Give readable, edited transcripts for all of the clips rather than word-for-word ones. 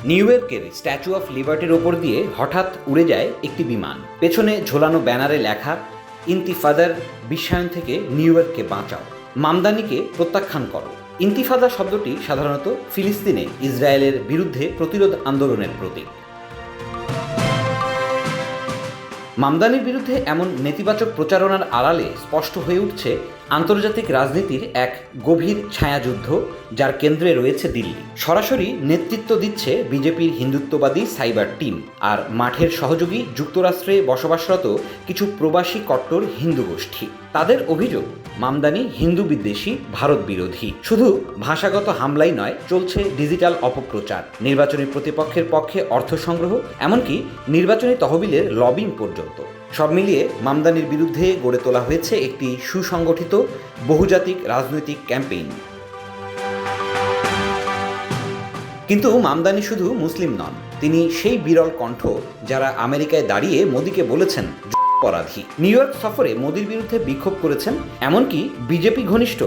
New ইয়র্কের statue of লিবার্টির ওপর দিয়ে হঠাৎ উড়ে যায় একটি বিমান। পেছনে ঝোলানো ব্যানারে লেখা, ইন্তিফাদার বিশ্বায়ন থেকে নিউ ইয়র্ককে বাঁচাও, মামদানিকে প্রত্যাখ্যান করো। ইন্তিফাদা শব্দটি সাধারণত ফিলিস্তিনে ইসরায়েলের বিরুদ্ধে প্রতিরোধ আন্দোলনের প্রতীক। মামদানির বিরুদ্ধে এমন নেতিবাচক প্রচারণার আড়ালে স্পষ্ট হয়ে উঠছে আন্তর্জাতিক রাজনীতির এক গভীর ছায়াযুদ্ধ, যার কেন্দ্রে রয়েছে দিল্লি। সরাসরি নেতৃত্ব দিচ্ছে বিজেপির হিন্দুত্ববাদী সাইবার টিম, আর মাঠের সহযোগী যুক্তরাষ্ট্রে বসবাসরত কিছু প্রবাসী কট্টর হিন্দু গোষ্ঠী। তাদের অভিযোগ, মামদানি হিন্দু বিদ্বেষী, ভারত বিরোধী। শুধু ভাষাগত হামলাই নয়, চলছে ডিজিটাল অপপ্রচার, নির্বাচনী প্রতিপক্ষের পক্ষে অর্থ সংগ্রহ, এমনকি নির্বাচনী তহবিলের লবিং পর্যন্ত। সব মিলিয়ে মামদানির বিরুদ্ধে গড়ে তোলা হয়েছে একটি সুসংগঠিত বহুজাতিক রাজনৈতিক ক্যাম্পেইন। কিন্তু মামদানি শুধু মুসলিম নন, তিনি সেই বিরল কণ্ঠ যারা আমেরিকায় দাঁড়িয়ে মোদিকে বলেছেন অপরাধী। নিউ ইয়র্ক সফরে মোদির বিরুদ্ধে বিক্ষোভ করেছেন, এমনকি বিজেপি ঘনিষ্ঠ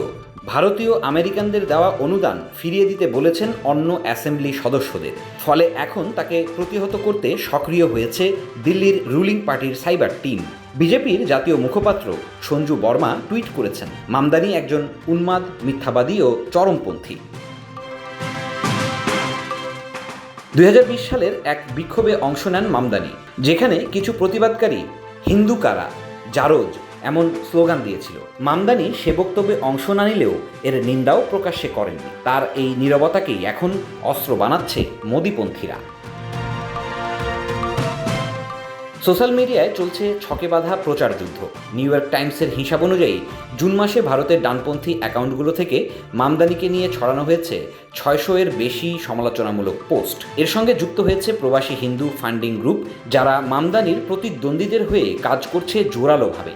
ভারতীয় আমেরিকানদের দেওয়া অনুদান ফিরিয়ে দিতে বলেছেন অন্য অ্যাসেম্বলি সদস্যদের। ফলে এখন তাকে প্রতিহত করতে সক্রিয় হয়েছে দিল্লির রুলিং পার্টির সাইবার টিম। বিজেপির জাতীয় মুখপাত্র সঞ্জু বর্মা টুইট করেছেন, মামদানি একজন উন্মাদ, মিথ্যাবাদী ও চরমপন্থী। 2020 সালের এক বিক্ষোভে অংশ নেন মামদানি, যেখানে কিছু প্রতিবাদকারী হিন্দু কারা, জারজ এমন স্লোগান দিয়েছিল। মামদানি সে বক্তব্যে অংশ না নিলেও এর নিন্দাও প্রকাশ্যে করেননি। তার এই নীরবতাকেই এখন অস্ত্র বানাচ্ছে মোদিপন্থীরা। সোশ্যাল মিডিয়ায় চলছে ছকে বাঁধা প্রচার যুদ্ধ। নিউ ইয়র্ক টাইমসের হিসাব অনুযায়ী জুন মাসে ভারতের ডানপন্থী অ্যাকাউন্টগুলো থেকে মামদানিকে নিয়ে ছড়ানো হয়েছে 600-এর বেশি সমালোচনামূলক পোস্ট। এর সঙ্গে যুক্ত হয়েছে প্রবাসী হিন্দু ফান্ডিং গ্রুপ, যারা মামদানির প্রতিদ্বন্দ্বীদের হয়ে কাজ করছে জোরালোভাবে।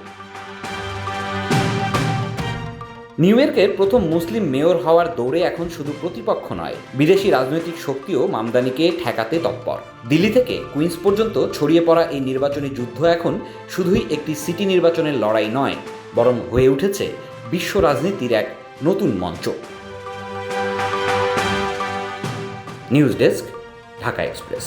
নিউ ইয়র্কের প্রথম মুসলিম মেয়র হওয়ার দৌড়ে এখন শুধু প্রতিপক্ষ নয়, বিদেশি রাজনৈতিক শক্তিও মামদানিকে ঠেকাতে তৎপর। দিল্লি থেকে কুইন্স পর্যন্ত ছড়িয়ে পড়া এই নির্বাচনী যুদ্ধ এখন শুধুই একটি সিটি নির্বাচনের লড়াই নয়, বরং হয়ে উঠেছে বিশ্ব রাজনীতির এক নতুন মঞ্চ। News desk, Dhaka express.